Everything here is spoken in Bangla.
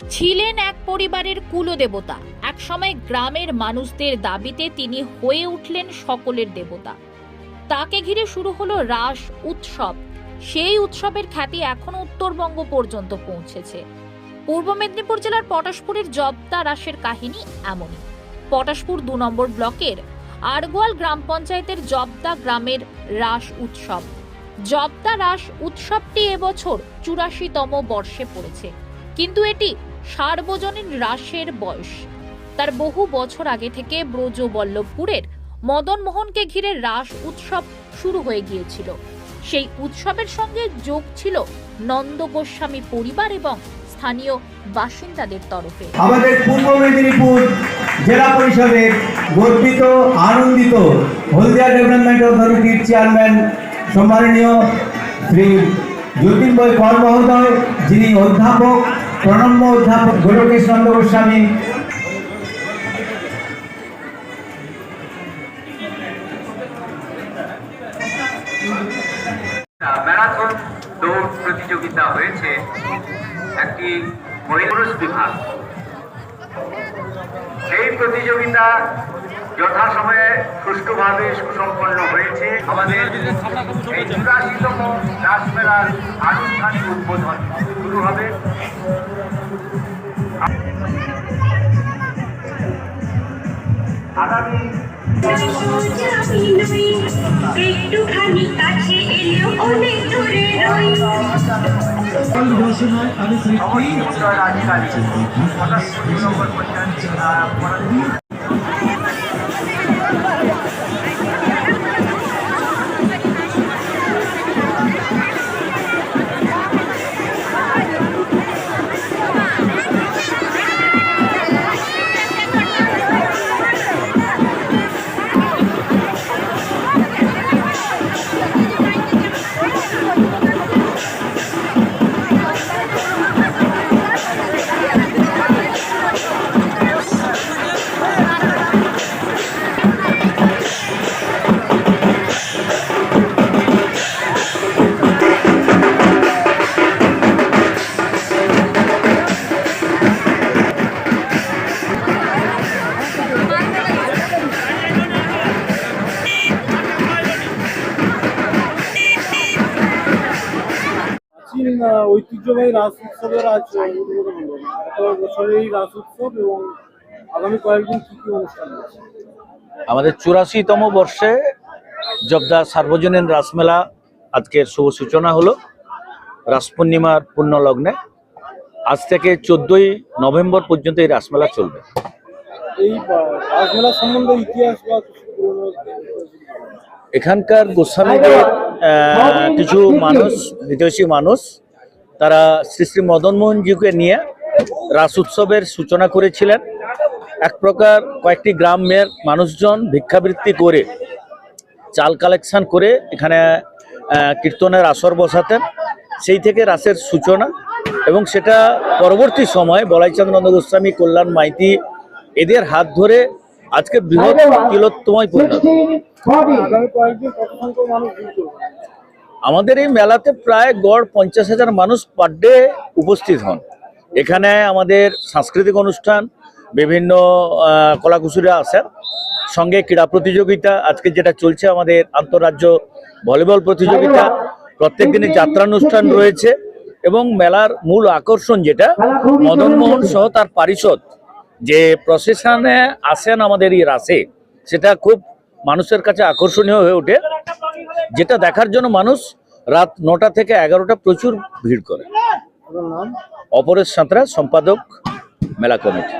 ছিলেন এক পরিবারের কুলদেবতা। একসময় গ্রামের মানুষদের দাবিতে তিনি হয়ে উঠলেন সকলের দেবতা। তাকে ঘিরে শুরু হলো রাস উৎসব। সেই উৎসবের খ্যাতি এখনো উত্তরবঙ্গ পর্যন্ত পৌঁছেছে। পূর্ব মেদিনীপুর জেলার পটাশপুরের জব্দা রাসের কাহিনী এমনই। পটাশপুর ২ নম্বর ব্লকের আরগোয়াল গ্রাম পঞ্চায়েতের জব্দা গ্রামের রাস উৎসব। জব্দা রাস উৎসবটি এবছর ৮৪তম বর্ষে পড়েছে, কিন্তু এটি সার্বজনীন রাসের বয়স। তার বহু বছর আগে থেকে ব্রজবল্লভপুরের মদন মোহনকে ঘিরে রাস উৎসব শুরু হয়ে গিয়েছিল। সেই উৎসবের সঙ্গে যোগ ছিল নন্দ গোস্বামী পরিবার এবং স্থানীয় বাসিন্দাদের তরফে। আমাদের পূর্ব মেদিনীপুর জেলা পরিষদের গর্বিত আনন্দিত হলদিয়া ডেভেলপমেন্ট অথরিটির চেয়ারম্যান সম্মাননীয় শ্রী যতীনভাই কর মহোদয়, যিনি অধ্যাপক, প্রণম্য অধ্যাপক গোলকেশ নন্দ গোস্বামী, ম্যারাথন দৌড় প্রতিযোগিতা হয়েছে একটি মহিলা বিভাগ। এই প্রতিযোগিতা যথাসময়ে সুষ্ঠুভাবে সুসম্পন্ন হয়েছে। আমাদের এই ৮৪তম রাসমেলার আনুষ্ঠানিক উদ্বোধন শুরু হবে। আগামী একটুখানি কাছে এলেও অনেক দূরে রই। উন্নয়ন আধিকারিক ২ নম্বর পঞ্চায়েত ঐতিহ্যবাহী রাস উৎসবের আজ উদ্বোধন হলো। বছরের এই রাস উৎসব এবং আগামী কয়েকদিন কি কি অনুষ্ঠান আছে? আমাদের ৮৪তম বর্ষে জব্দা সার্বজনীন রাসমেলা আজকের শুভ সূচনা হলো রাস পূর্ণিমার পূর্ণ লগ্নে। আজ থেকে ১৪ই নভেম্বর পর্যন্ত এই রাসমেলা চলবে। এই রাসমেলা সম্বন্ধে ইতিহাস বা এখানকার গোস্বামীদের কিছু মানুষ, বিদেশি মানুষ, তারা শ্রী শ্রী মদন মোহনজিকে নিয়ে রাস উৎসবের সূচনা করেছিলেন। এক প্রকার কয়েকটি গ্রামের মানুষজন ভিক্ষাবৃত্তি করে চাল কালেকশন করে এখানে কীর্তনের আসর বসাতেন। সেই থেকে রাসের সূচনা, এবং সেটা পরবর্তী সময় বলাইচাঁদ নন্দ গোস্বামী, কল্যাণ মাইতি এদের হাত ধরে আজকে বৃহৎ তিলোত্তমায় পরিণত। আমাদের এই মেলাতে প্রায় গড় ৫০,০০০ মানুষ পার ডে উপস্থিত হন। এখানে আমাদের সাংস্কৃতিক অনুষ্ঠান, বিভিন্ন কলাকুশলীরা আসেন, সঙ্গে ক্রীড়া প্রতিযোগিতা, আজকে যেটা চলছে আমাদের আন্তঃরাজ্য ভলিবল প্রতিযোগিতা, প্রত্যেক দিনে যাত্রানুষ্ঠান রয়েছে, এবং মেলার মূল আকর্ষণ যেটা মদন মোহন সহ তার পারিষদ যে প্রসেশনে আসেন আমাদের এই রাসে, সেটা খুব মানুষের কাছে আকর্ষণীয় হয়ে ওঠে, যেটা দেখার জন্য মানুষ রাত ৯টা থেকে ১১টা প্রচুর ভিড় করে। অপরেশ সাঁতরা, সম্পাদক, মেলা কমিটি।